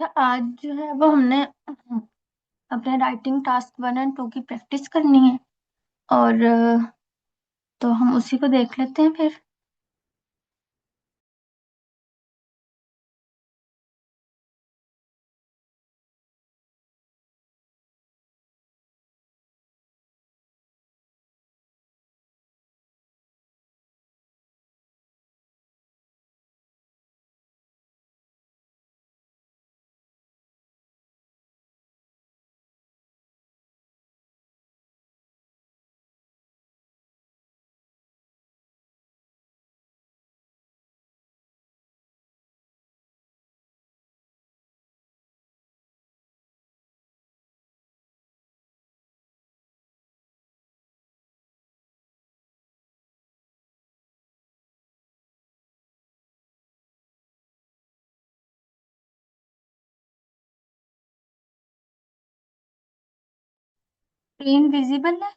तो आज जो है वो हमने अपने राइटिंग टास्क 1 और 2 की प्रैक्टिस करनी है। और तो हम उसी को देख लेते हैं फिर। स्क्रीन विजिबल है?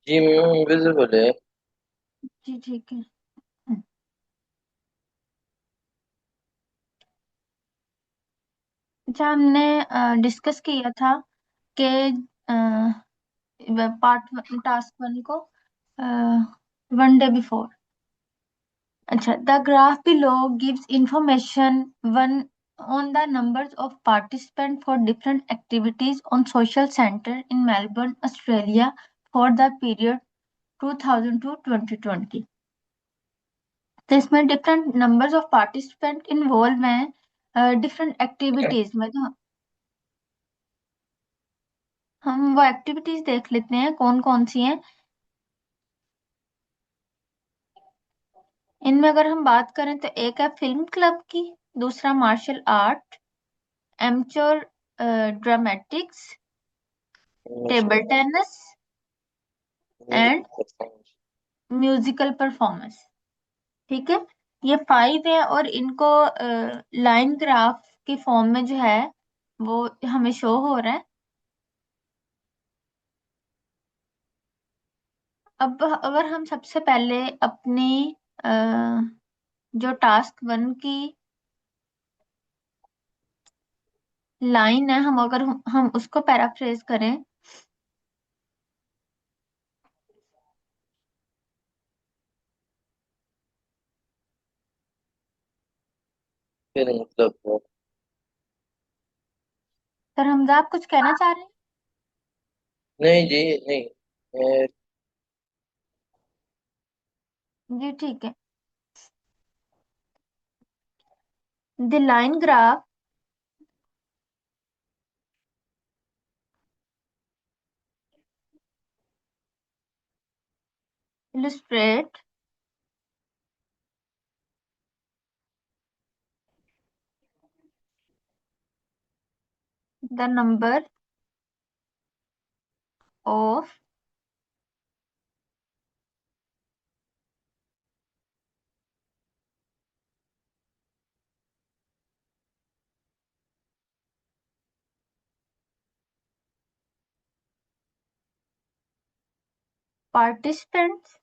जी मैम विजिबल है। जी ठीक है। अच्छा, हमने डिस्कस किया था कि पार्ट टास्क 1 को 1 डे बिफोर। अच्छा, the graph below gives information one on the numbers of participants for different activities on social center in Melbourne, Australia for the period 2000 to 2020। तो इसमें different numbers of participant involve हैं different activities में। तो हम वो activities देख लेते हैं कौन कौन सी हैं। इनमें अगर हम बात करें तो एक है फिल्म क्लब की, दूसरा martial art, amateur dramatics, table tennis and musical performance. ठीक है, ये 5 है और इनको लाइन ग्राफ के फॉर्म में जो है वो हमें शो हो रहा है। अब अगर हम सबसे पहले अपनी अ, जो टास्क 1 की लाइन है, हम अगर हम उसको पैराफ्रेज करें। फिर मतलब सर हमजा, आप कुछ कहना चाह रहे हैं? नहीं जी नहीं। जी ठीक है। The line graph illustrate the number of participants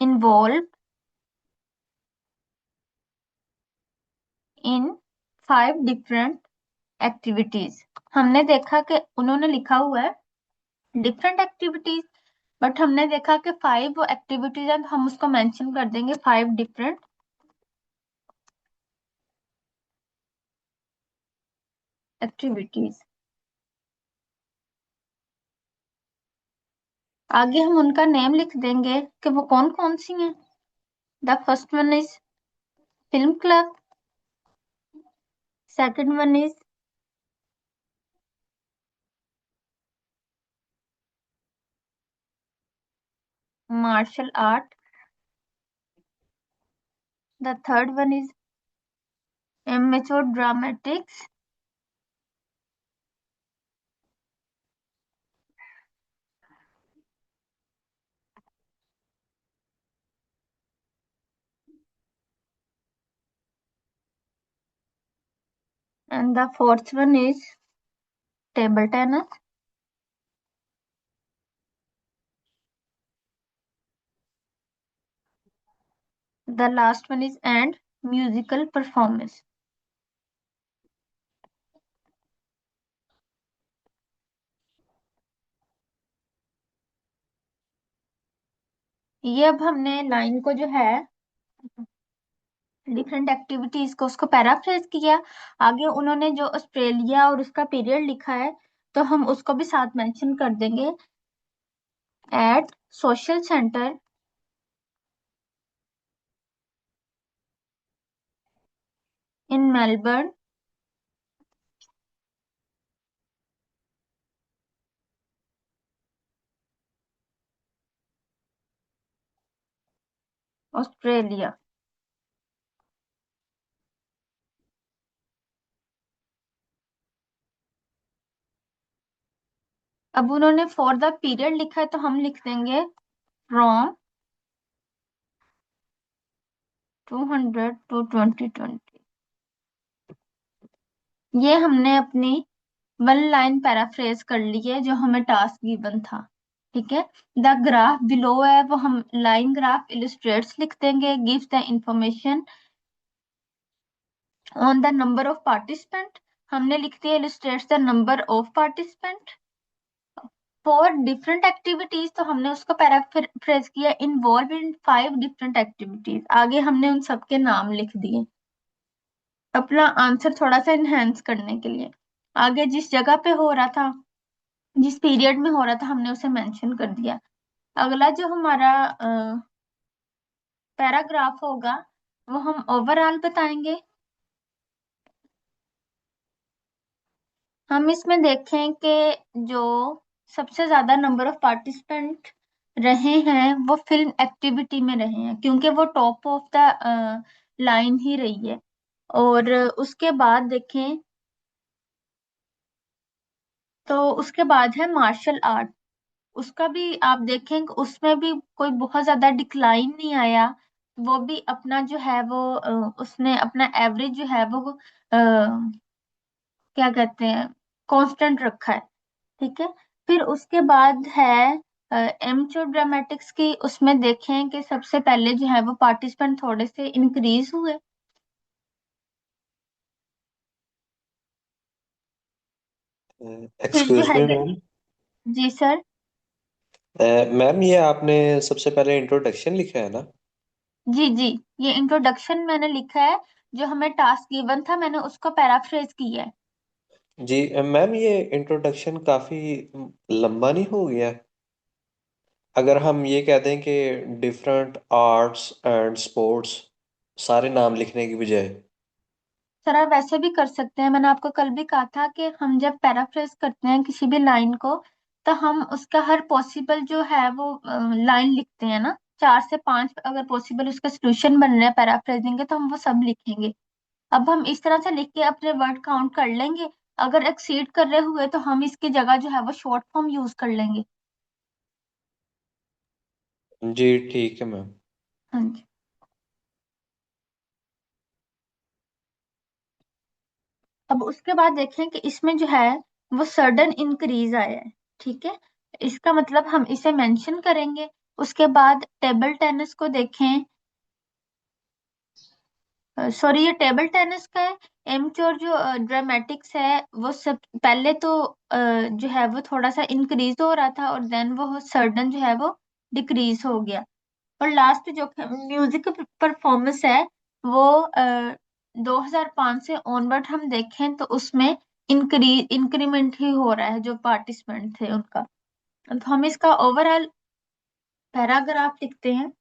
involved in 5 different activities। हमने देखा कि उन्होंने लिखा हुआ है डिफरेंट एक्टिविटीज, बट हमने देखा कि 5 वो एक्टिविटीज है, तो हम उसको मेंशन कर देंगे 5 डिफरेंट एक्टिविटीज। आगे हम उनका नेम लिख देंगे कि वो कौन कौन सी हैं। The first one is film club, second one is martial art, the third one is amateur dramatics, and the fourth one is table tennis. The last one is and musical performance. ये अब हमने line को जो है different activities को उसको paraphrase किया। आगे उन्होंने जो ऑस्ट्रेलिया और उसका पीरियड लिखा है तो हम उसको भी साथ मेंशन कर देंगे। At social centre in Melbourne, Australia. अब उन्होंने फॉर द पीरियड लिखा है तो हम लिख देंगे फ्रॉम 200 टू 2020। ये हमने अपनी वन लाइन पैराफ्रेज कर ली है जो हमें टास्क गिवन था। ठीक है। द ग्राफ बिलो है वो हम लाइन ग्राफ इलिस्ट्रेट्स लिख देंगे, gives the information on the number of participant. हमने लिख दिया illustrates the number of participant for different activities, तो हमने उसको पैराफ्रेज किया इन्वॉल्व इन 5 डिफरेंट एक्टिविटीज। आगे हमने उन सबके नाम लिख दिए अपना आंसर थोड़ा सा इनहेंस करने के लिए। आगे जिस जगह पे हो रहा था, जिस पीरियड में हो रहा था, हमने उसे मेंशन कर दिया। अगला जो हमारा पैराग्राफ होगा वो हम ओवरऑल बताएंगे। हम इसमें देखें कि जो सबसे ज्यादा नंबर ऑफ पार्टिसिपेंट रहे हैं वो फिल्म एक्टिविटी में रहे हैं क्योंकि वो टॉप ऑफ द लाइन ही रही है। और उसके बाद देखें तो उसके बाद है मार्शल आर्ट। उसका भी आप देखें कि उसमें भी कोई बहुत ज्यादा डिक्लाइन नहीं आया। वो भी अपना जो है वो उसने अपना एवरेज जो है वो क्या कहते हैं कांस्टेंट रखा है। ठीक है। फिर उसके बाद है एमचो ड्रामेटिक्स की। उसमें देखें कि सबसे पहले जो है वो पार्टिसिपेंट थोड़े से इंक्रीज हुए। फिर जो एक्सक्यूज है मी ये, मैम। जी सर। मैम ये आपने सबसे पहले इंट्रोडक्शन लिखा है ना? जी जी, ये इंट्रोडक्शन मैंने लिखा है। जो हमें टास्क गिवन था मैंने उसको पैराफ्रेज किया है। जी मैम, ये इंट्रोडक्शन काफी लंबा नहीं हो गया? अगर हम ये कह दें कि डिफरेंट आर्ट्स एंड स्पोर्ट्स, सारे नाम लिखने की बजाय। सर आप वैसे भी कर सकते हैं। मैंने आपको कल भी कहा था कि हम जब पैराफ्रेज करते हैं किसी भी लाइन को तो हम उसका हर पॉसिबल जो है वो लाइन लिखते हैं ना, 4 से 5 अगर पॉसिबल उसका सोल्यूशन बन रहा है पैराफ्रेजिंग के तो हम वो सब लिखेंगे। अब हम इस तरह से लिख के अपने वर्ड काउंट कर लेंगे। अगर एक्सीड कर रहे हुए तो हम इसकी जगह जो है वो शॉर्ट फॉर्म यूज कर लेंगे। जी ठीक है मैम। हाँ जी। अब उसके बाद देखें कि इसमें जो है वो सडन इंक्रीज आया है। ठीक है। इसका मतलब हम इसे मेंशन करेंगे। उसके बाद टेबल टेनिस को देखें। सॉरी, ये टेबल टेनिस का है। एमच्योर जो ड्रामेटिक्स है वो सब पहले तो जो है वो थोड़ा सा इंक्रीज हो रहा था और देन वो सडन जो है वो डिक्रीज हो गया। और लास्ट जो म्यूजिक परफॉर्मेंस है वो 2005 से ऑनवर्ड हम देखें तो उसमें इंक्रीमेंट ही हो रहा है जो पार्टिसिपेंट थे उनका। तो हम इसका ओवरऑल पैराग्राफ लिखते हैं।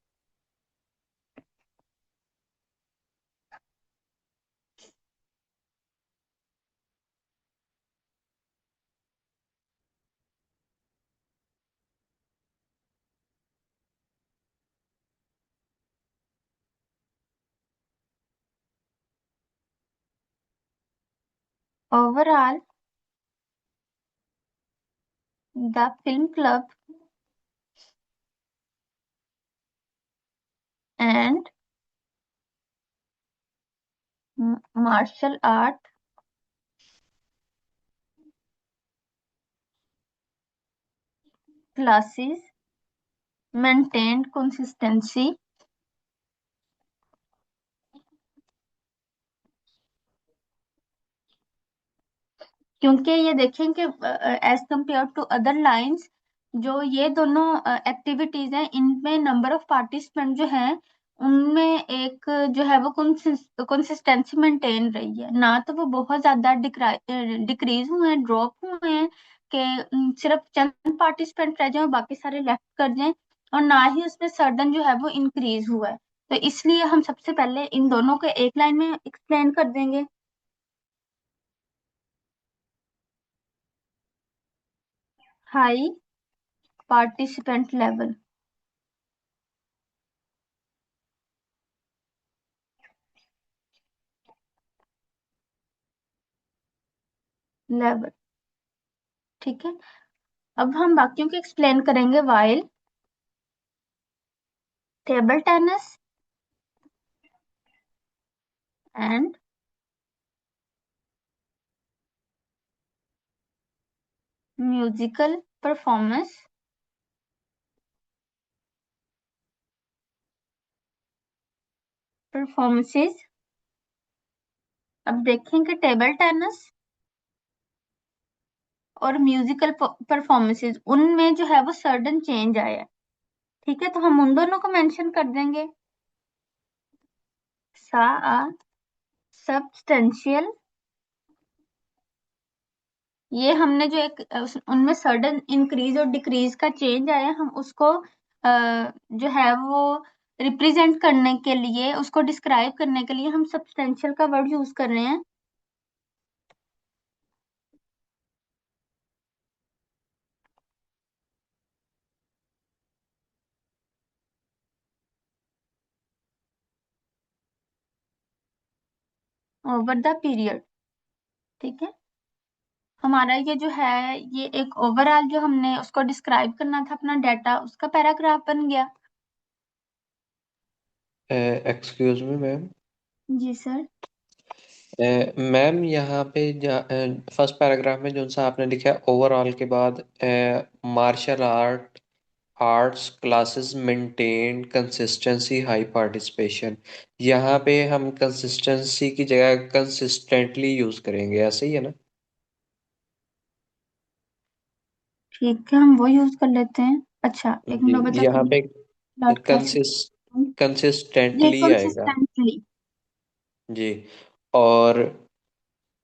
Overall the film club and martial art classes maintained consistency क्योंकि ये देखें कि as compare to other lines, जो ये दोनों एक्टिविटीज हैं, इनमें नंबर ऑफ पार्टिसिपेंट जो हैं उनमें एक जो है वो कंसिस्टेंसी मेंटेन रही है, ना तो वो बहुत ज्यादा डिक्रीज हुए हैं, ड्रॉप हुए हैं कि सिर्फ चंद पार्टिसिपेंट रह जाए और बाकी सारे लेफ्ट कर जाएं, और ना ही उसमें सडन जो है वो इंक्रीज हुआ है। तो इसलिए हम सबसे पहले इन दोनों को एक लाइन में एक्सप्लेन कर देंगे। हाई पार्टिसिपेंट लेवल, लेवल, ठीक है। अब हम बाकियों को एक्सप्लेन करेंगे। While table tennis and musical performances. अब देखेंगे टेबल टेनिस और म्यूजिकल परफॉर्मेंसेस, उनमें जो है वो सडन चेंज आया है, ठीक है। तो हम उन दोनों को मेंशन कर देंगे। सा सब्सटेंशियल, ये हमने जो एक उनमें सडन इंक्रीज और डिक्रीज का चेंज आया, हम उसको जो है वो रिप्रेजेंट करने के लिए, उसको डिस्क्राइब करने के लिए हम सब्सटेंशियल का वर्ड यूज कर रहे हैं। ओवर द पीरियड, ठीक है। हमारा ये जो है, ये एक ओवरऑल जो हमने उसको डिस्क्राइब करना था अपना डाटा, उसका पैराग्राफ बन गया। Excuse me ma'am. जी सर। मैम यहाँ पे फर्स्ट पैराग्राफ में जो सा आपने लिखा है ओवरऑल के बाद martial arts classes maintain consistency high participation, यहाँ पे हम कंसिस्टेंसी की जगह कंसिस्टेंटली यूज करेंगे, ऐसे ही है ना? ठीक है, हम वो यूज कर लेते हैं। अच्छा, एक जी, मिनट बता, यहाँ पे स्टार्ट कैसे? कंसिस ये कंसिस्टेंटली आएगा। कंसिस्टेंटली। जी। और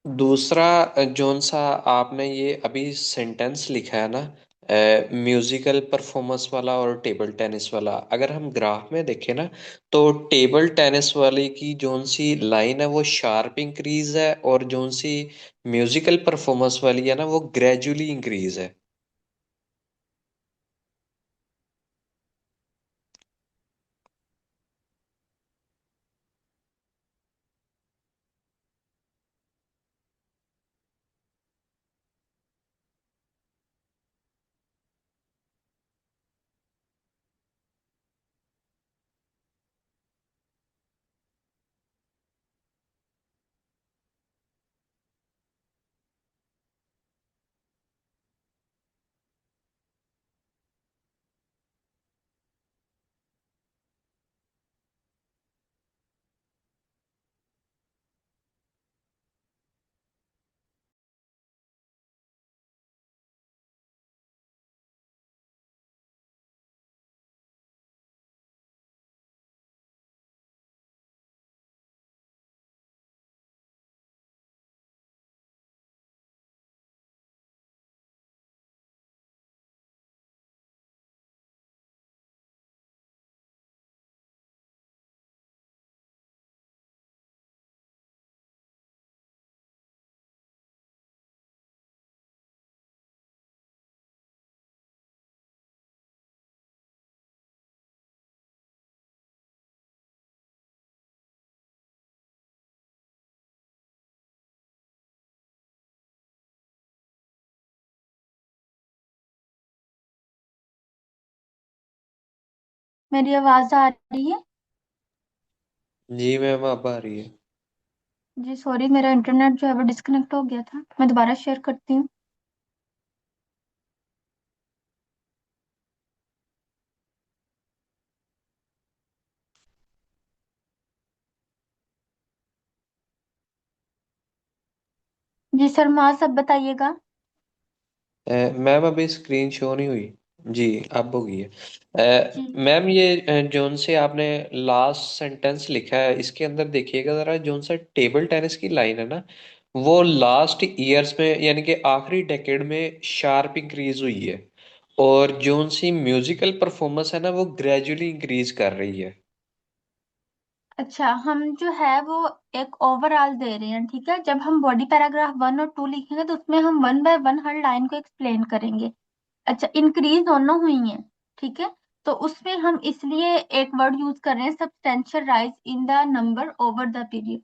दूसरा जोन सा आपने ये अभी सेंटेंस लिखा है ना, म्यूजिकल परफॉर्मेंस वाला और टेबल टेनिस वाला, अगर हम ग्राफ में देखें ना, तो टेबल टेनिस वाले की जोन सी लाइन है वो शार्प इंक्रीज है, और जोन सी म्यूजिकल परफॉर्मेंस वाली है ना वो ग्रेजुअली इंक्रीज है। मेरी आवाज आ रही है? जी मैम, अब आ रही है। जी सॉरी, मेरा इंटरनेट जो है वो डिस्कनेक्ट हो गया था। मैं दोबारा शेयर करती हूँ। जी सर, माँ सब बताइएगा। मैम अभी स्क्रीन शो नहीं हुई। जी, अब हो गई है। जी। मैम ये जोन से आपने लास्ट सेंटेंस लिखा है, इसके अंदर देखिएगा जरा, जोन सा टेबल टेनिस की लाइन है ना, वो लास्ट ईयर्स में यानी कि आखिरी डेकेड में शार्प इंक्रीज हुई है, और जोन सी म्यूजिकल परफॉर्मेंस है ना वो ग्रेजुअली इंक्रीज कर रही है। अच्छा, हम जो है वो एक ओवरऑल दे रहे हैं, ठीक है। जब हम बॉडी पैराग्राफ 1 और 2 लिखेंगे तो उसमें हम 1 बाय 1 हर लाइन को एक्सप्लेन करेंगे। अच्छा, इंक्रीज दोनों हुई हैं, ठीक है। तो उसमें हम इसलिए एक वर्ड यूज कर रहे हैं, substantial rise in the number over the period.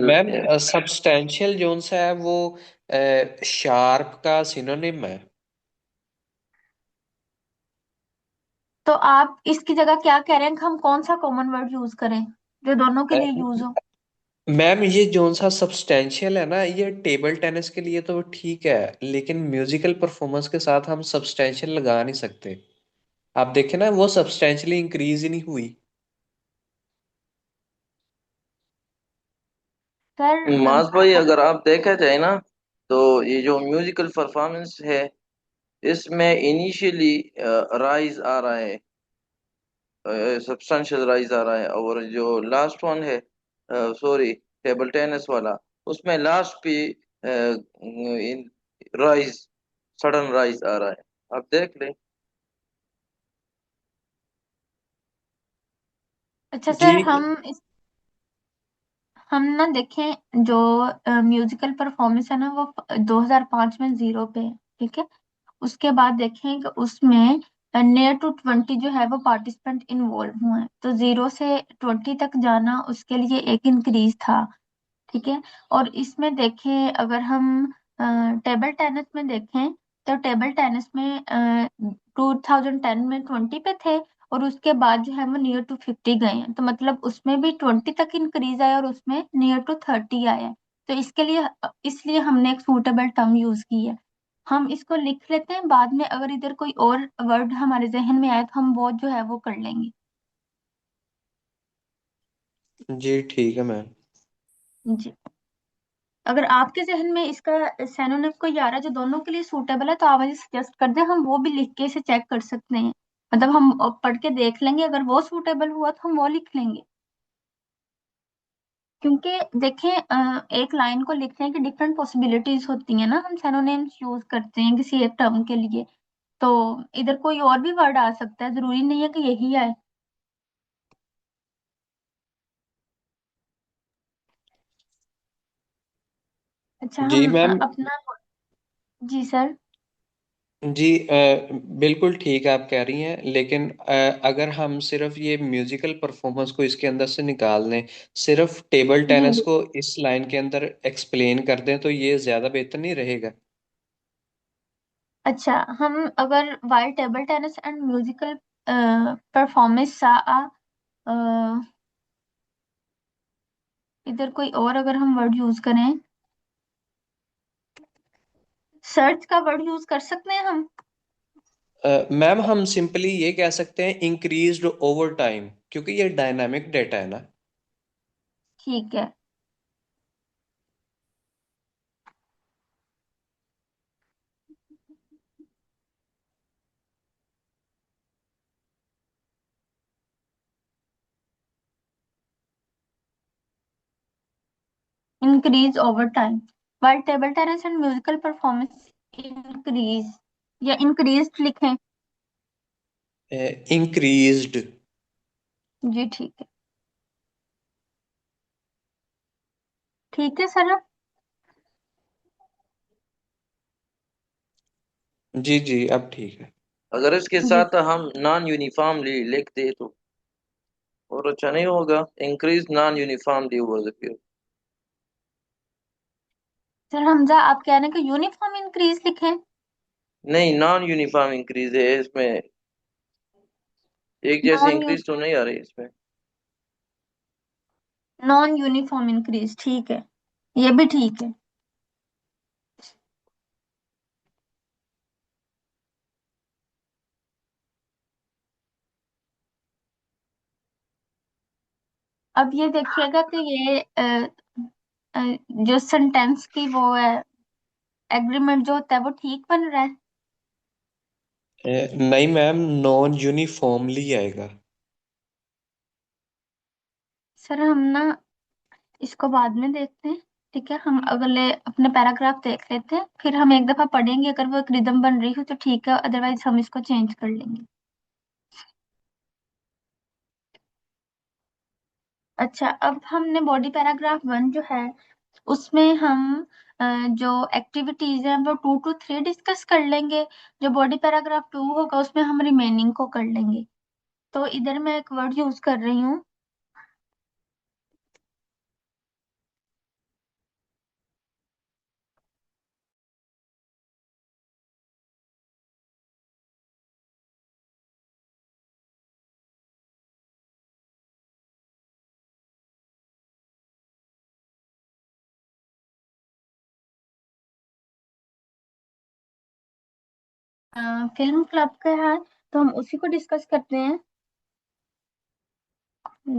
Ma'am substantial zone सा है वो शार्प का सिनोनिम है। तो आप इसकी जगह क्या कह रहे हैं कि हम कौन सा कॉमन वर्ड यूज करें जो दोनों के अ, लिए यूज हो? मैम ये जोन सा सब्सटेंशियल है ना, ये टेबल टेनिस के लिए तो ठीक है, लेकिन म्यूजिकल परफॉर्मेंस के साथ हम सब्सटेंशियल लगा नहीं सकते। आप देखें ना, वो सब्सटेंशियली इंक्रीज ही नहीं हुई। सर मास भाई, अगर आप देखा जाए ना, तो ये जो म्यूजिकल परफॉर्मेंस है, इसमें इनिशियली राइज आ रहा है, सब्सटेंशियल राइज आ रहा है, और जो लास्ट वन है, सॉरी, टेबल टेनिस वाला, उसमें लास्ट पे राइज, सडन राइज आ रहा है। आप देख लें। अच्छा जी। सर, हम ना देखें जो म्यूजिकल परफॉर्मेंस है ना वो 2005 में 0 पे है, ठीक है। उसके बाद देखें कि उसमें नियर टू 20 जो है वो पार्टिसिपेंट इन्वॉल्व हुए हैं, तो 0 से 20 तक जाना उसके लिए एक इंक्रीज था, ठीक है। और इसमें देखें, अगर हम टेबल टेनिस में देखें तो टेबल टेनिस में 2010 में 20 पे थे, और उसके बाद जो है वो नियर टू 50 गए हैं, तो मतलब उसमें भी 20 तक इंक्रीज आया और उसमें नियर टू 30 आया है। तो इसके लिए इसलिए हमने एक सूटेबल टर्म यूज की है। हम इसको लिख लेते हैं, बाद में अगर इधर कोई और वर्ड हमारे जहन में आए तो हम वो जो है वो कर लेंगे। जी ठीक है मैम। जी। अगर आपके जहन में इसका सैनोनिम कोई आ रहा है जो दोनों के लिए सूटेबल है तो आप मुझे सजेस्ट कर दें, हम वो भी लिख के इसे चेक कर सकते हैं। मतलब हम पढ़ के देख लेंगे, अगर वो सूटेबल हुआ तो हम वो लिख लेंगे। क्योंकि देखें, एक लाइन को लिखने की डिफरेंट पॉसिबिलिटीज होती हैं ना, हम सैनोनिम्स यूज करते हैं किसी एक टर्म के लिए। तो इधर कोई और भी वर्ड आ सकता है, जरूरी नहीं है कि यही आए। अच्छा, जी हम मैम। अपना। जी सर। जी बिल्कुल ठीक है आप कह रही हैं, लेकिन अगर हम सिर्फ ये म्यूजिकल परफॉर्मेंस को इसके अंदर से निकाल दें, सिर्फ टेबल जी। टेनिस को इस लाइन के अंदर एक्सप्लेन कर दें, तो ये ज़्यादा बेहतर नहीं रहेगा? अच्छा, हम अगर wild table tennis and musical performance इधर कोई और अगर हम वर्ड यूज करें, सर्च का वर्ड यूज कर सकते हैं हम। मैम हम सिंपली ये कह सकते हैं इंक्रीज्ड ओवर टाइम, क्योंकि ये डायनामिक डेटा है ना। ठीक है। Increase over time, wild table tennis and musical performance increase, या इंक्रीज लिखें? इंक्रीज्ड। जी ठीक है। ठीक है सर। जी जी अब ठीक है। अगर इसके जी साथ हम नॉन यूनिफॉर्मली लिख दे तो और अच्छा नहीं होगा? Increase non uniformly over the period. Sir, Hamza आप कह रहे हैं कि यूनिफॉर्म इंक्रीज लिखें? नहीं, नॉन यूनिफॉर्म इंक्रीज है इसमें, एक जैसे नॉन इंक्रीज तो नहीं आ रही इसमें। नॉन यूनिफॉर्म इंक्रीज, ठीक है, ये भी ठीक है। अब ये देखिएगा कि ये अ, जो सेंटेंस की वो है, एग्रीमेंट जो होता है वो ठीक बन रहा है। नहीं मैम, नॉन यूनिफॉर्मली आएगा। सर हम ना इसको बाद में देखते हैं। ठीक है, हम अगले अपने पैराग्राफ देख लेते हैं, फिर हम एक दफा पढ़ेंगे, अगर वो एक रिदम बन रही हो तो ठीक है, अदरवाइज हम इसको चेंज कर लेंगे। अच्छा, अब हमने बॉडी पैराग्राफ 1 जो है उसमें हम जो एक्टिविटीज हैं वो 2 to 3 डिस्कस कर लेंगे। जो बॉडी पैराग्राफ 2 होगा उसमें हम रिमेनिंग को कर लेंगे। तो इधर मैं एक वर्ड यूज कर रही हूँ, फिल्म क्लब का है, तो हम उसी को डिस्कस करते हैं।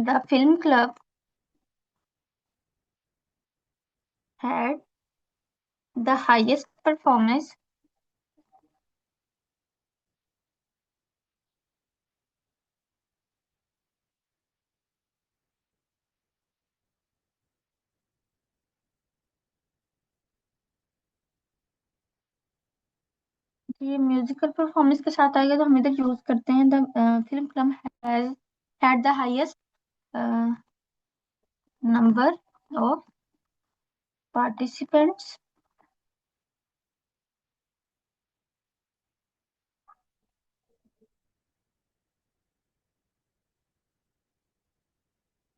The film club had the highest performance ये म्यूजिकल परफॉर्मेंस के साथ आएगा तो हम इधर यूज करते हैं the film club has had the highest number of participants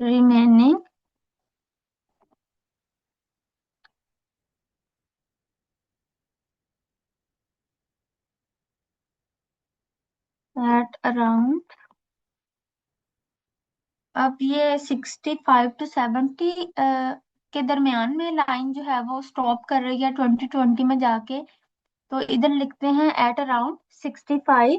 remaining at around. अब ये 65 to 70 के दरमियान में लाइन जो है वो स्टॉप कर रही है 2020 में जाके, तो इधर लिखते हैं eight around 65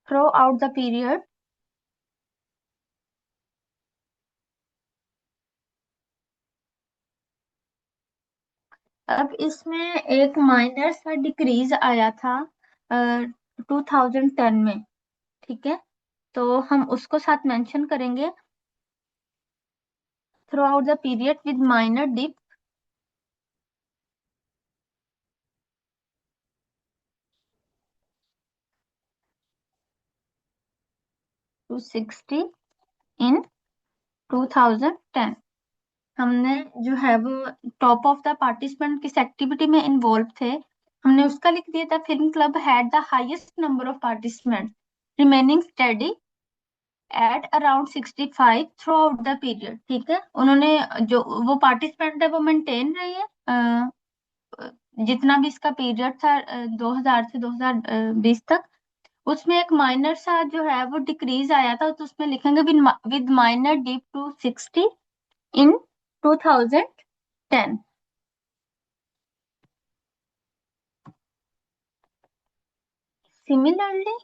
throughout the period. अब इसमें एक माइनर सा डिक्रीज आया था 2010 में। ठीक है, तो हम उसको साथ मेंशन करेंगे, throughout the period with minor dip to 60 in 2010। हमने जो है वो टॉप ऑफ द पार्टिसिपेंट किस एक्टिविटी में इन्वॉल्व थे, हमने उसका लिख दिया था film club had the highest number of participant remaining steady at around 65 throughout the period. ठीक है, उन्होंने जो वो पार्टिसिपेंट है वो मेंटेन रही है जितना भी इसका पीरियड था 2000 से 2020 तक। उसमें एक माइनर सा जो है वो डिक्रीज आया था, तो उसमें लिखेंगे with minor dip to 60 in 2010। Similarly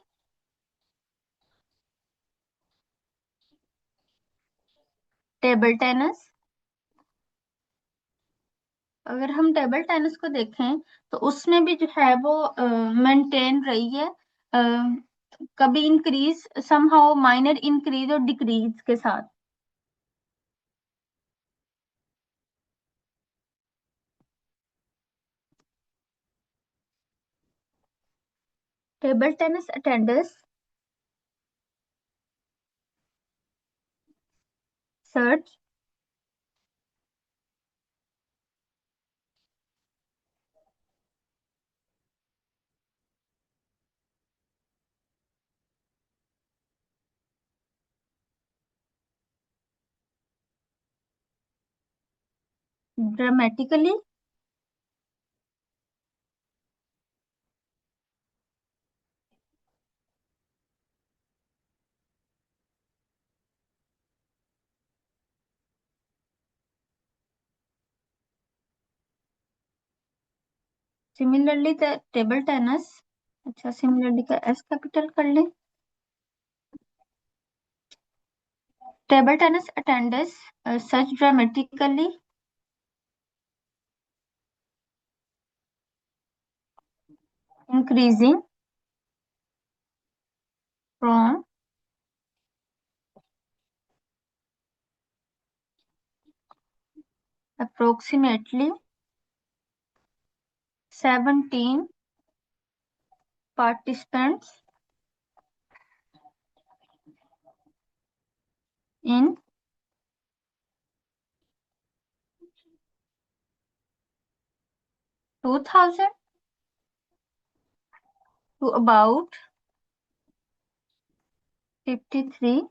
table tennis, अगर हम टेबल टेनिस को देखें तो उसमें भी जो है वो मेंटेन रही है, कभी इंक्रीज समहाउ माइनर इंक्रीज और डिक्रीज के साथ। Table tennis attendance search dramatically Similarly, the table tennis अच्छा, सिमिलरिटी का एस कैपिटल कर लें। Table tennis attendance such dramatically increasing from approximately 17 participants in 2000 to about 53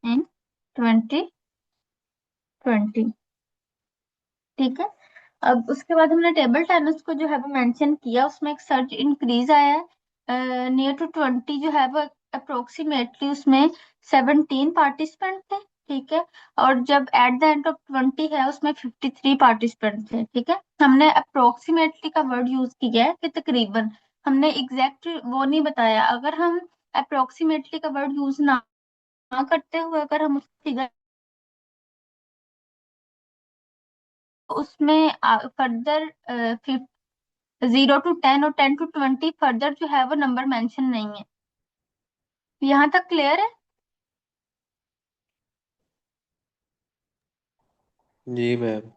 in 2020। ठीक है। अब उसके बाद हमने टेबल टेनिस को जो है वो मेंशन किया, उसमें एक सर्च इंक्रीज आया है नियर टू 20, जो है वो अप्रोक्सीमेटली उसमें 17 पार्टिसिपेंट थे। ठीक है। और जब एट द एंड ऑफ 20 है उसमें 53 पार्टिसिपेंट थे। ठीक है। हमने अप्रोक्सीमेटली का वर्ड यूज किया है कि तकरीबन, हमने एग्जैक्ट वो नहीं बताया। अगर हम अप्रोक्सीमेटली का वर्ड यूज ना करते हुए अगर हम उस फिगर उसमें फर्दर 0 to 10 और 10 to 20 फर्दर जो है वो नंबर मेंशन नहीं है। यहाँ तक क्लियर है? जी मैम।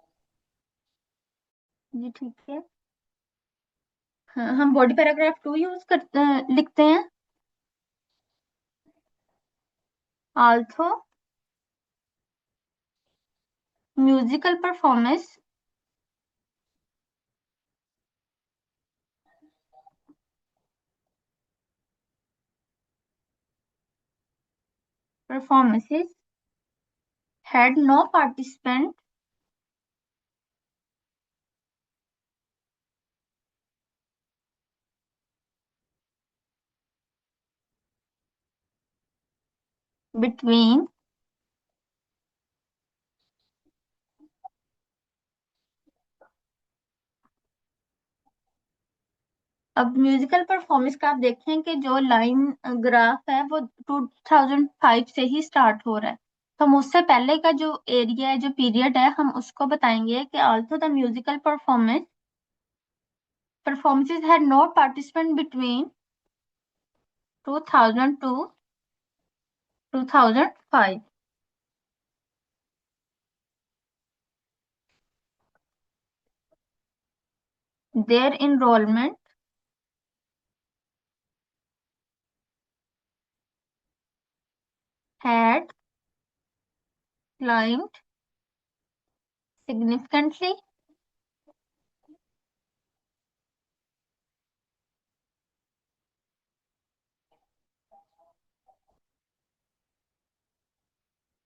जी ठीक है। हाँ, हम बॉडी पैराग्राफ 2 यूज करते लिखते हैं। Also musical performances had no participant between अब म्यूजिकल परफॉर्मेंस का आप देखें कि जो लाइन ग्राफ है वो 2005 से ही स्टार्ट हो रहा है। तो हम उससे पहले का जो एरिया है, जो पीरियड है, हम उसको बताएंगे कि also the musical performances had no participant between 2000 to 2005. Their enrollment had climbed significantly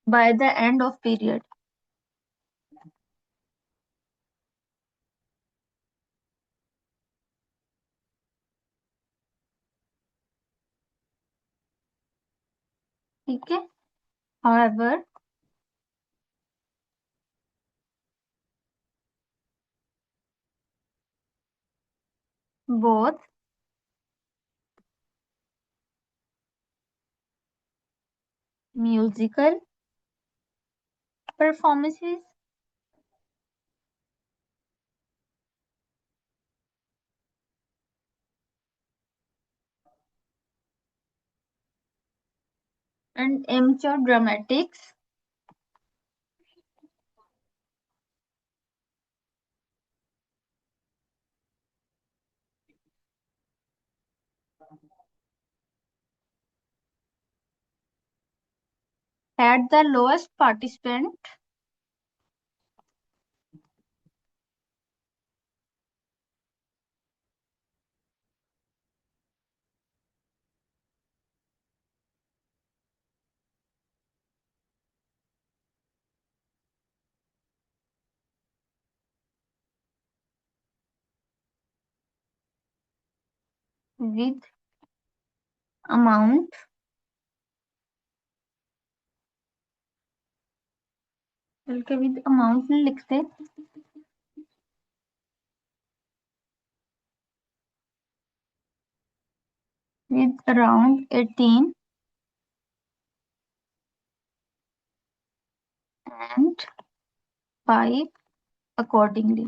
by the end of period। ठीक है। However, both musical performances and amateur dramatics had the lowest participant with amount बल्कि with amount नहीं लिखते, with around 18 and 5 accordingly.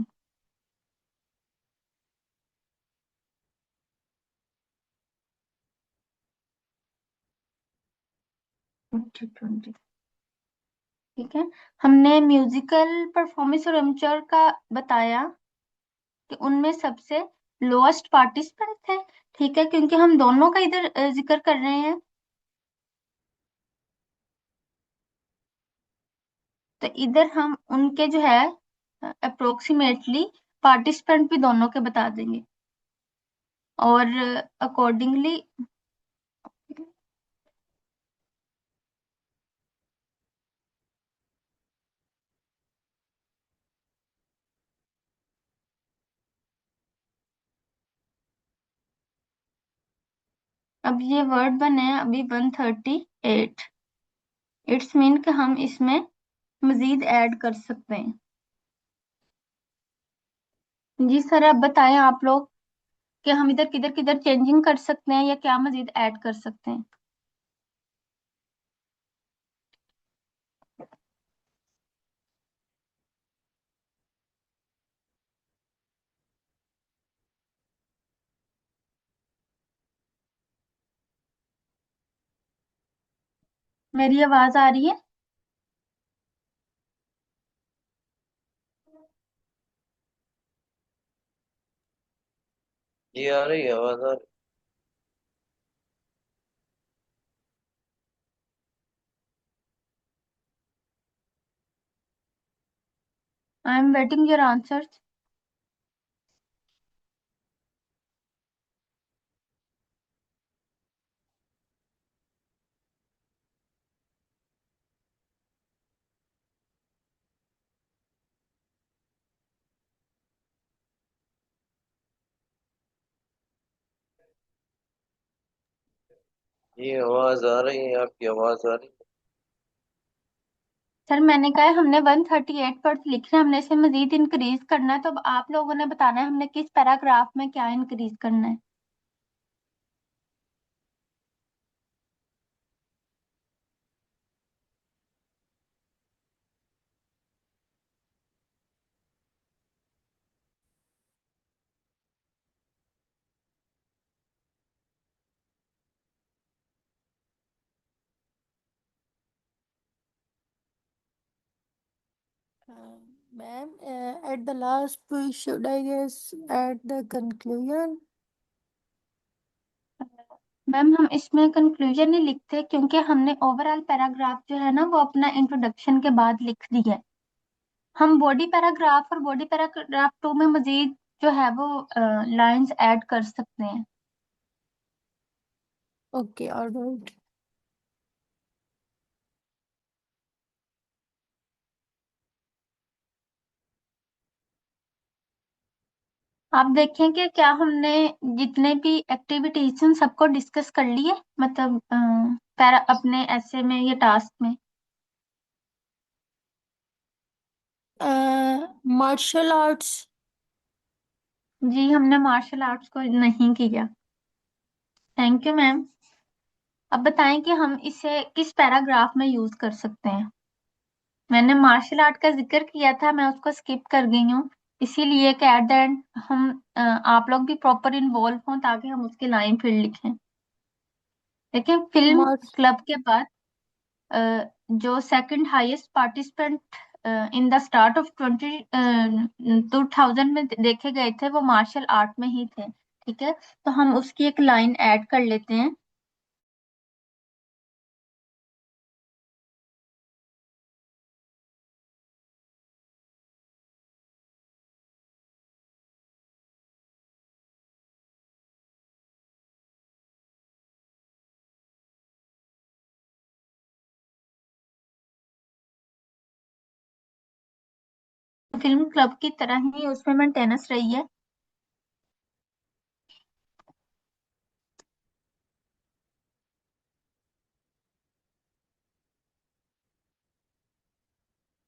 ठीक है, हमने musical performance और amateur का बताया कि उनमें सबसे लोएस्ट पार्टिसिपेंट थे। ठीक है, क्योंकि हम दोनों का इधर जिक्र कर रहे हैं, तो इधर हम उनके जो है अप्रोक्सीमेटली पार्टिसिपेंट भी दोनों के बता देंगे और अकॉर्डिंगली। अब ये वर्ड बने हैं अभी 138। इट्स मीन कि हम इसमें मजीद ऐड कर सकते हैं। जी सर, अब बताएं आप लोग कि हम इधर किधर किधर चेंजिंग कर सकते हैं या क्या मजीद ऐड कर सकते हैं। मेरी आवाज आ रही है? जी आ रही है आवाज, आ रही। I am waiting your answers. जी आवाज आ रही है, आपकी आवाज आ रही है। सर मैंने कहा है, हमने 138 पर लिखना है, हमने इसे मजीद इंक्रीज करना है, तो अब आप लोगों ने बताना है हमने किस पैराग्राफ में क्या इंक्रीज करना है। Ma'am, at the last, we should, I guess, at the conclusion. Ma'am हम इसमें कंक्लूजन नहीं लिखते क्योंकि हमने ओवरऑल पैराग्राफ जो है ना वो अपना इंट्रोडक्शन के बाद लिख दिया है। हम बॉडी पैराग्राफ और बॉडी पैराग्राफ 2 में मजीद जो है वो लाइंस ऐड कर सकते हैं। Okay, all right. आप देखें कि क्या हमने जितने भी एक्टिविटीज हैं सबको डिस्कस कर लिए, मतलब पैरा अपने ऐसे में या टास्क में। Martial arts. जी हमने मार्शल आर्ट्स को नहीं किया। Thank you ma'am. अब बताएं कि हम इसे किस पैराग्राफ में यूज कर सकते हैं। मैंने मार्शल आर्ट का जिक्र किया था, मैं उसको स्किप कर गई हूँ, इसीलिए कि एट द एंड हम आप लोग भी प्रॉपर इन्वॉल्व हों ताकि हम उसकी लाइन फिर लिखें। देखिए फिल्म Mar क्लब के बाद जो second highest participant in the start of 2000 में देखे गए थे वो मार्शल आर्ट में ही थे। ठीक है, तो हम उसकी एक लाइन ऐड कर लेते हैं। फिल्म क्लब की तरह ही उसमें मेंटेनेंस रही है।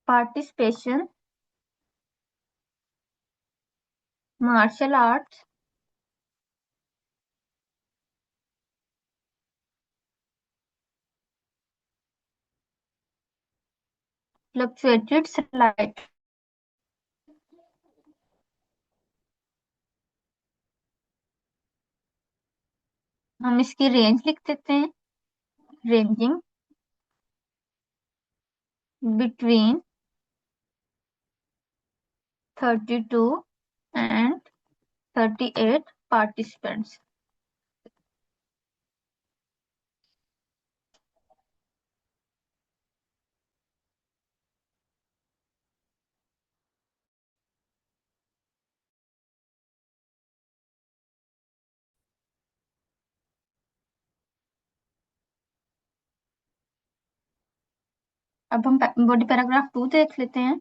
Participation martial arts fluctuated slightly. हम इसकी रेंज लिख देते हैं, ranging between 32 and 38 participants. अब हम बॉडी पैराग्राफ 2 देख लेते हैं।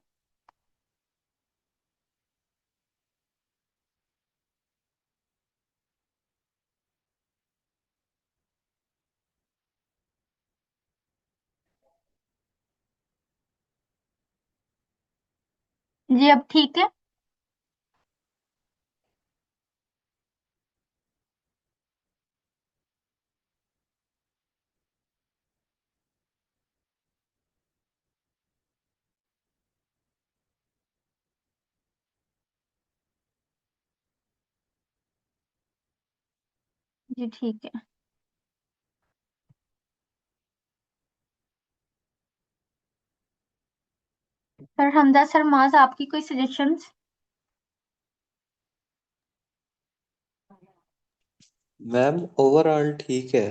जी अब ठीक है। जी ठीक है। सर हमजा सरमाज, आपकी कोई सजेशंस? मैम ओवरऑल ठीक है।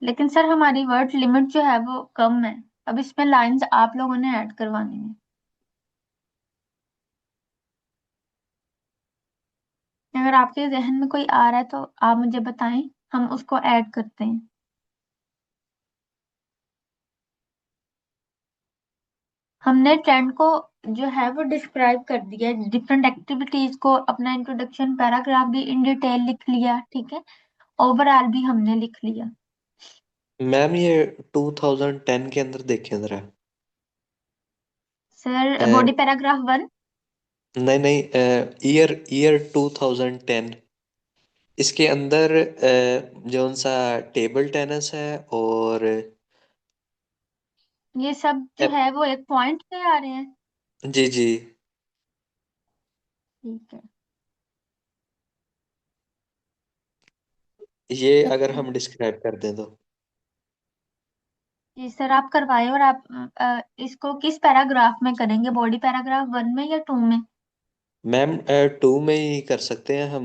लेकिन सर हमारी वर्ड लिमिट जो है वो कम है। अब इसमें लाइंस आप लोगों ने ऐड करवानी है। अगर आपके जहन में कोई आ रहा है तो आप मुझे बताएं, हम उसको ऐड करते हैं। हमने ट्रेंड को जो है वो डिस्क्राइब कर दिया है, डिफरेंट एक्टिविटीज को, अपना इंट्रोडक्शन पैराग्राफ भी इन डिटेल लिख लिया, ठीक है। ओवरऑल भी हमने लिख लिया। मैम ये 2010 के अंदर देखें जरा। सर अ, बॉडी पैराग्राफ 1। नहीं नहीं, ईयर ईयर 2010, इसके अंदर जौन सा टेबल टेनिस है और ये सब जो है वो एक पॉइंट पे आ रहे हैं। जी जी, ठीक है। ये अगर हम डिस्क्राइब कर दें तो। जी सर आप करवाए। और आप इसको किस पैराग्राफ में करेंगे, बॉडी पैराग्राफ 1 में या 2 में? मैम 2 में ही कर सकते हैं हम,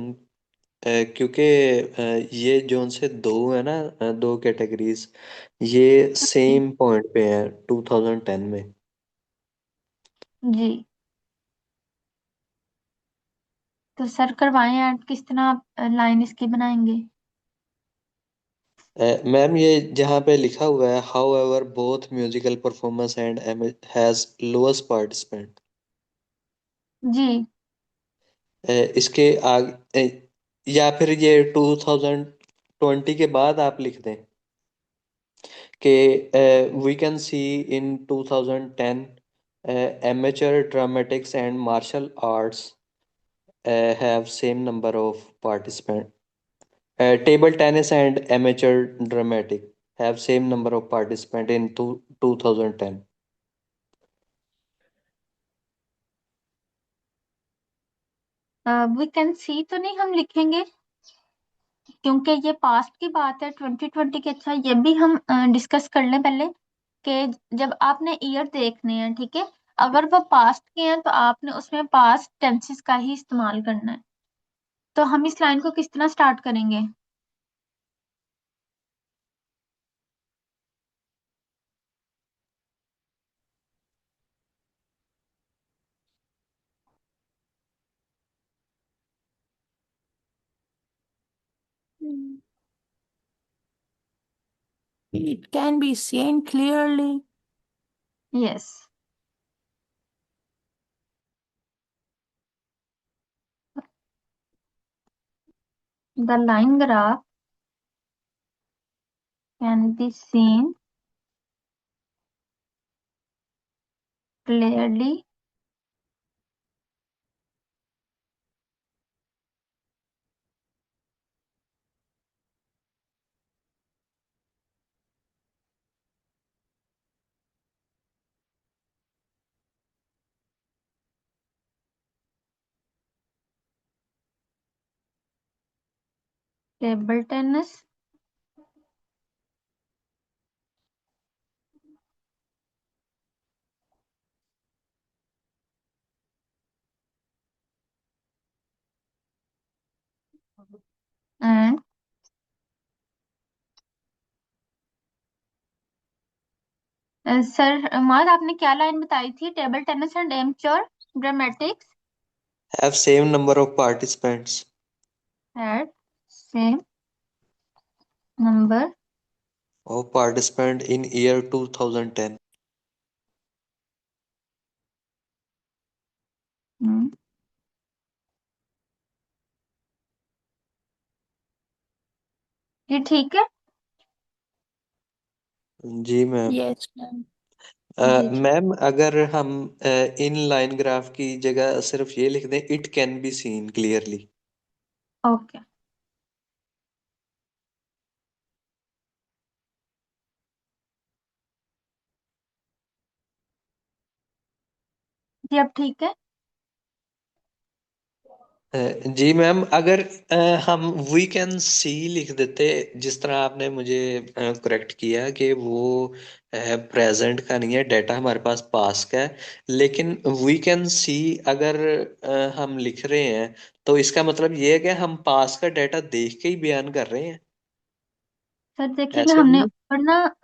क्योंकि ये जोन से दो है ना, दो कैटेगरीज, ये जी। सेम पॉइंट पे हैं 2010 में। जी तो सर करवाएं ऐड, किस तरह लाइन इसकी बनाएंगे? मैम ये जहाँ पे लिखा हुआ है however both musical performance and has lowest participant, जी। इसके आगे या फिर ये 2020 के बाद आप लिख दें कि we can see in 2010 amateur dramatics and martial arts have same number of participants. Table tennis and amateur dramatic have same number of participants in 2010. We can see तो नहीं हम लिखेंगे, क्योंकि ये पास्ट की बात है 2020 की। अच्छा ये भी हम डिस्कस कर लें पहले कि जब आपने ईयर देखने हैं, ठीक है, अगर वो पास्ट के हैं तो आपने उसमें पास्ट टेंसेस का ही इस्तेमाल करना है। तो हम इस लाइन को किस तरह स्टार्ट करेंगे? Mm. It can be seen clearly. Yes. The line graph can be seen clearly table tennis, and sir मार आपने क्या लाइन बताई थी? Table tennis and amateur dramatics have same number of participants. Had same number. Of participant in year 2010. ये ठीक है? जी ma'am. Yes, ma'am. जी जी। Ma'am अगर हम इन लाइन ग्राफ की जगह सिर्फ ये लिख दें, it can be seen clearly. Okay जी, अब ठीक है? जी मैम, अगर हम वी कैन सी लिख देते, जिस तरह आपने मुझे करेक्ट किया कि वो प्रेजेंट का नहीं है, डाटा हमारे पास पास का है, लेकिन वी कैन सी अगर हम लिख रहे हैं तो इसका मतलब ये है कि हम पास का डाटा देख के ही बयान कर रहे हैं। सर देखिए ऐसे हमने नहीं? ऊपर ना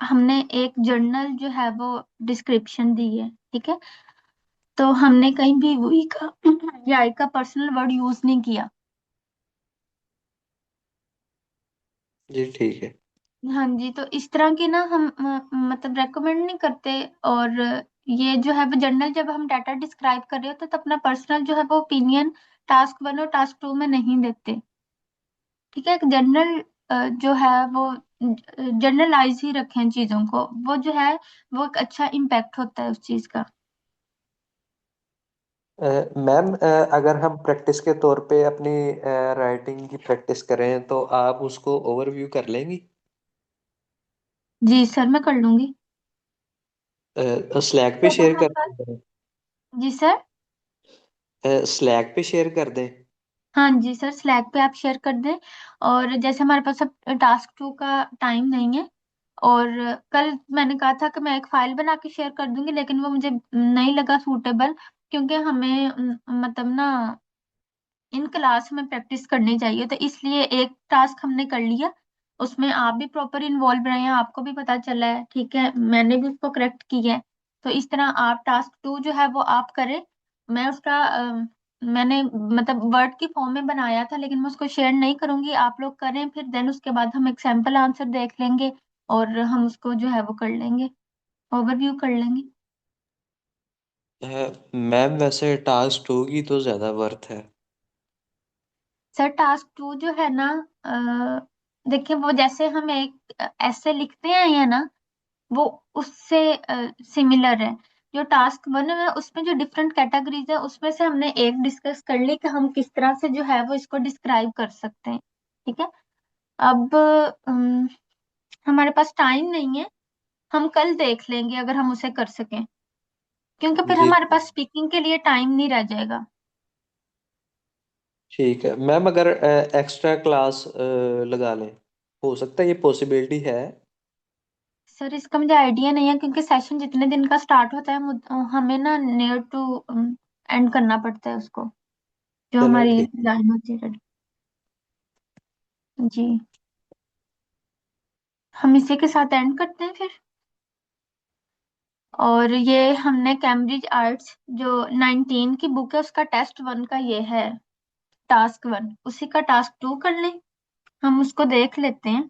हमने एक जर्नल जो है वो डिस्क्रिप्शन दी है, ठीक है? तो हमने कहीं भी वी का या आई का पर्सनल वर्ड यूज नहीं किया। जी ठीक है। हाँ जी, तो इस तरह की ना हम मतलब रेकमेंड नहीं करते। और ये जो है वो जर्नल जब हम डाटा डिस्क्राइब कर रहे होते तो अपना पर्सनल जो है वो ओपिनियन टास्क 1 और टास्क 2 में नहीं देते। ठीक है, एक जनरल जो है वो जनरलाइज ही रखें चीजों को, वो जो है वो एक अच्छा इम्पैक्ट होता है उस चीज का। मैम अगर हम प्रैक्टिस के तौर पे अपनी राइटिंग की प्रैक्टिस करें तो आप उसको ओवरव्यू कर लेंगी? जी सर, मैं कर लूंगी। स्लैक पे जैसे शेयर हमारे कर पास, दें? जी सर। स्लैक पे शेयर कर दें? हाँ जी सर, स्लैक पे आप शेयर कर दें। और जैसे हमारे पास अब टास्क 2 का टाइम नहीं है, और कल मैंने कहा था कि मैं एक फाइल बना के शेयर कर दूंगी, लेकिन वो मुझे नहीं लगा सूटेबल, क्योंकि हमें मतलब ना इन क्लास में प्रैक्टिस करनी चाहिए। तो इसलिए एक टास्क हमने कर लिया, उसमें आप भी प्रॉपर इन्वॉल्व रहे हैं, आपको भी पता चला है, ठीक है, मैंने भी उसको करेक्ट किया है। तो इस तरह आप टास्क 2 जो है वो आप करें। मैं उसका मैंने मतलब वर्ड की फॉर्म में बनाया था, लेकिन मैं उसको शेयर नहीं करूंगी, आप लोग करें फिर, देन उसके बाद हम एक सैंपल आंसर देख लेंगे और हम उसको जो है वो कर लेंगे, ओवरव्यू कर लेंगे। मैम वैसे टास्क 2 की तो ज्यादा वर्थ है। सर टास्क 2 जो है ना, देखिए वो जैसे हम एक ऐसे लिखते हैं या ना, वो उससे सिमिलर है। जो टास्क 1 है उसमें जो डिफरेंट कैटेगरीज है उसमें से हमने एक डिस्कस कर ली कि हम किस तरह से जो है वो इसको डिस्क्राइब कर सकते हैं। ठीक है, अब हमारे पास टाइम नहीं है, हम कल देख लेंगे अगर हम उसे कर सकें, क्योंकि फिर जी हमारे पास स्पीकिंग के लिए टाइम नहीं रह जाएगा। ठीक है मैम, अगर एक्स्ट्रा क्लास लगा लें, हो सकता है, ये पॉसिबिलिटी है? सर इसका मुझे आइडिया नहीं है, क्योंकि सेशन जितने दिन का स्टार्ट होता है हमें ना नियर टू एंड करना पड़ता है उसको, जो चलो हमारी ठीक है। लाइन होती है। जी, हम इसी के साथ एंड करते हैं फिर। और ये हमने कैम्ब्रिज आर्ट्स जो 19 की बुक है उसका टेस्ट 1 का ये है टास्क 1, उसी का टास्क 2 कर लें, हम उसको देख लेते हैं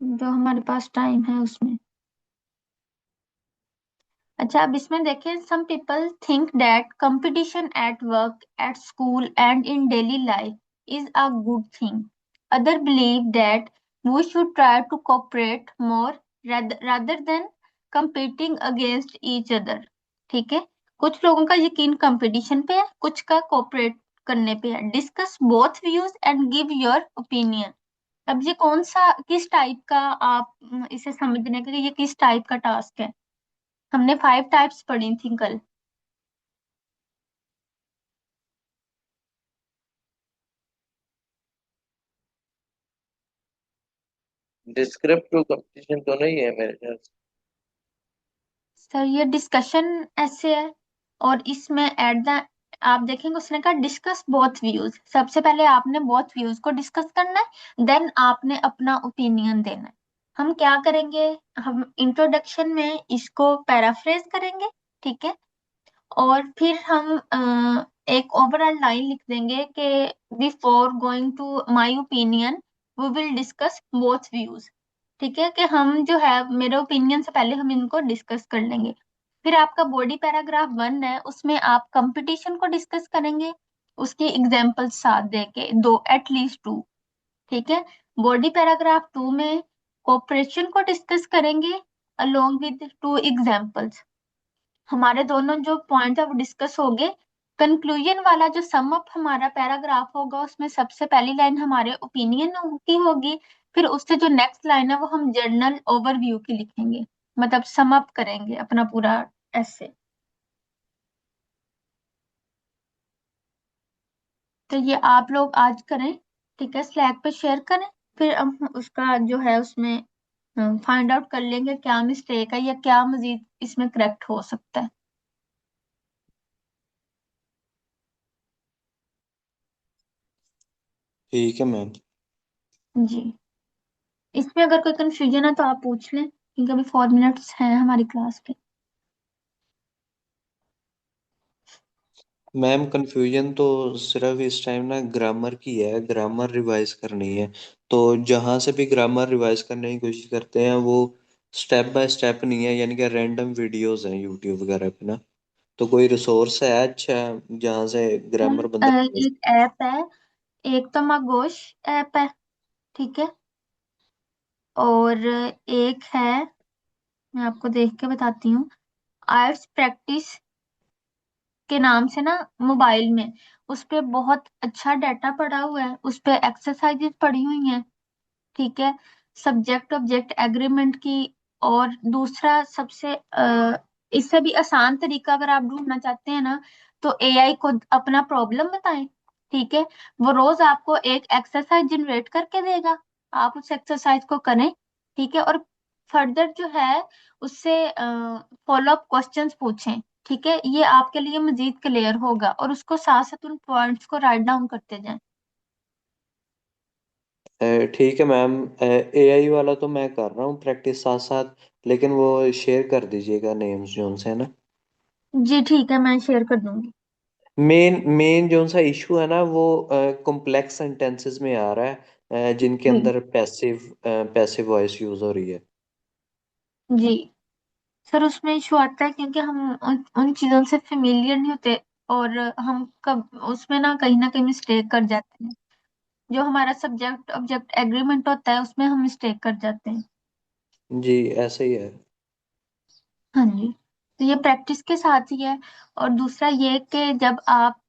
जो हमारे पास टाइम है उसमें। अच्छा, अब इसमें देखें, some people think that competition at work, at school and in daily life is a good thing. Other believe that we should try to cooperate more rather than competing against each other। ठीक है, कुछ लोगों का यकीन competition पे है, कुछ का कोऑपरेट करने पे है। Discuss both views and give your opinion. अब ये कौन सा, किस टाइप का, आप इसे समझने के लिए ये किस टाइप का टास्क है? हमने 5 टाइप्स पढ़ी थी कल। डिस्क्रिप्टिव कंपटीशन तो नहीं है मेरे ख्याल से। सर ये डिस्कशन ऐसे है, और इसमें एट द आप देखेंगे उसने कहा डिस्कस बोथ व्यूज। सबसे पहले आपने बोथ व्यूज को डिस्कस करना है, देन आपने अपना ओपिनियन देना है। हम क्या करेंगे, हम इंट्रोडक्शन में इसको पैराफ्रेज करेंगे, ठीक है। और फिर हम एक ओवरऑल लाइन लिख देंगे कि before going to my opinion we will discuss both views. ठीक है, कि हम जो है मेरे ओपिनियन से पहले हम इनको डिस्कस कर लेंगे। फिर आपका बॉडी पैराग्राफ 1 है, उसमें आप कंपटीशन को डिस्कस करेंगे, उसकी एग्जांपल साथ देके, दो एटलीस्ट टू। ठीक है। बॉडी पैराग्राफ 2 में कोऑपरेशन को डिस्कस करेंगे अलोंग विद टू एग्जांपल्स। हमारे दोनों जो पॉइंट है वो डिस्कस हो गए। कंक्लूजन वाला जो सम अप हमारा पैराग्राफ होगा, उसमें सबसे पहली लाइन हमारे ओपिनियन की होगी, फिर उससे जो नेक्स्ट लाइन है वो हम जर्नल ओवरव्यू की लिखेंगे, मतलब सम अप करेंगे अपना पूरा ऐसे। तो ये आप लोग आज करें, ठीक है, स्लैक पे शेयर करें। फिर हम उसका जो है उसमें फाइंड आउट कर लेंगे क्या मिस्टेक है या क्या मजीद इसमें करेक्ट हो सकता है। ठीक है मैम। जी। इसमें अगर कोई कंफ्यूजन है तो आप पूछ लें, क्योंकि अभी 4 मिनट्स हैं हमारी क्लास के। मैम कंफ्यूजन तो सिर्फ इस टाइम ना ग्रामर की है, ग्रामर रिवाइज करनी है। तो जहाँ से भी ग्रामर रिवाइज करने की कोशिश करते हैं वो स्टेप बाय स्टेप नहीं है, यानी कि रैंडम वीडियोस हैं यूट्यूब वगैरह पे ना। तो कोई रिसोर्स है अच्छा जहाँ से ग्रामर बंदा एक ऐप है, एक तो मागोश ऐप है, ठीक है। और एक है, मैं आपको देख के बताती हूँ, आर्ट्स प्रैक्टिस के नाम से ना, मोबाइल में उस पे बहुत अच्छा डाटा पड़ा हुआ है, उस पे एक्सरसाइजेज पड़ी हुई हैं, ठीक है, सब्जेक्ट ऑब्जेक्ट एग्रीमेंट की। और दूसरा सबसे इससे भी आसान तरीका अगर आप ढूंढना चाहते हैं ना, तो एआई को अपना प्रॉब्लम बताएं, ठीक है। वो रोज आपको एक एक्सरसाइज जनरेट करके देगा, आप उस एक्सरसाइज को करें, ठीक है। और फर्दर जो है उससे फॉलो अप क्वेश्चंस पूछें, ठीक है। ये आपके लिए मजीद क्लियर होगा, और उसको साथ साथ उन पॉइंट्स को राइट डाउन करते जाएं। ठीक है मैम। एआई वाला तो मैं कर रहा हूँ प्रैक्टिस साथ साथ, लेकिन वो शेयर कर दीजिएगा नेम्स जोन से, है ना। जी ठीक है, मैं शेयर कर दूंगी। मेन मेन जो सा इशू है ना वो कॉम्प्लेक्स सेंटेंसेस में आ रहा है, जिनके जी। अंदर पैसिव पैसिव वॉइस यूज हो रही है। जी सर, उसमें इशू आता है क्योंकि हम उन चीजों से फेमिलियर नहीं होते, और हम कब उसमें ना कहीं मिस्टेक कर जाते हैं। जो हमारा सब्जेक्ट ऑब्जेक्ट एग्रीमेंट होता है उसमें हम मिस्टेक कर जाते हैं। जी ऐसे ही है। हाँ जी। तो ये प्रैक्टिस के साथ ही है। और दूसरा ये कि जब आप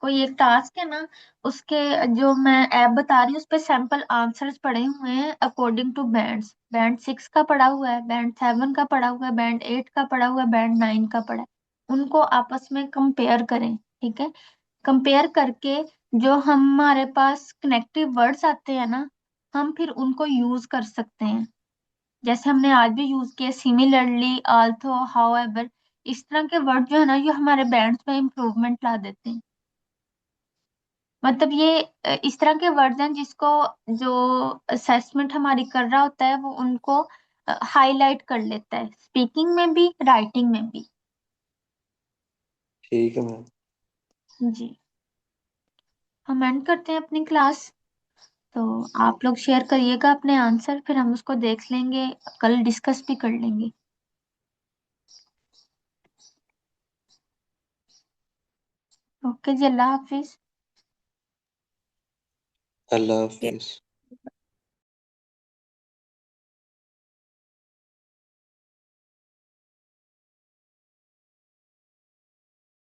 कोई एक टास्क है ना, उसके जो मैं ऐप बता रही हूँ उस पे सैंपल आंसर्स पड़े हुए हैं अकॉर्डिंग टू बैंड्स। बैंड 6 का पड़ा हुआ है, बैंड 7 का पड़ा हुआ है, बैंड 8 का पड़ा हुआ है, बैंड 9 का पड़ा है। उनको आपस में कंपेयर करें, ठीक है। कंपेयर करके जो हमारे पास कनेक्टिव वर्ड्स आते हैं ना, हम फिर उनको यूज कर सकते हैं। जैसे हमने आज भी यूज किया सिमिलरली, आल्थो, हाउएवर। इस तरह के वर्ड जो है ना, ये हमारे बैंड्स में इम्प्रूवमेंट ला देते हैं। मतलब ये इस तरह के वर्ड्स हैं जिसको जो असेसमेंट हमारी कर रहा होता है वो उनको हाईलाइट कर लेता है, स्पीकिंग में भी राइटिंग में भी। ठीक है मैम। जी। हम एंड करते हैं अपनी क्लास। तो आप लोग शेयर करिएगा अपने आंसर, फिर हम उसको देख लेंगे, कल डिस्कस भी कर लेंगे। ओके जी, अल्लाह हाफिज। अल्लाह हाफिज।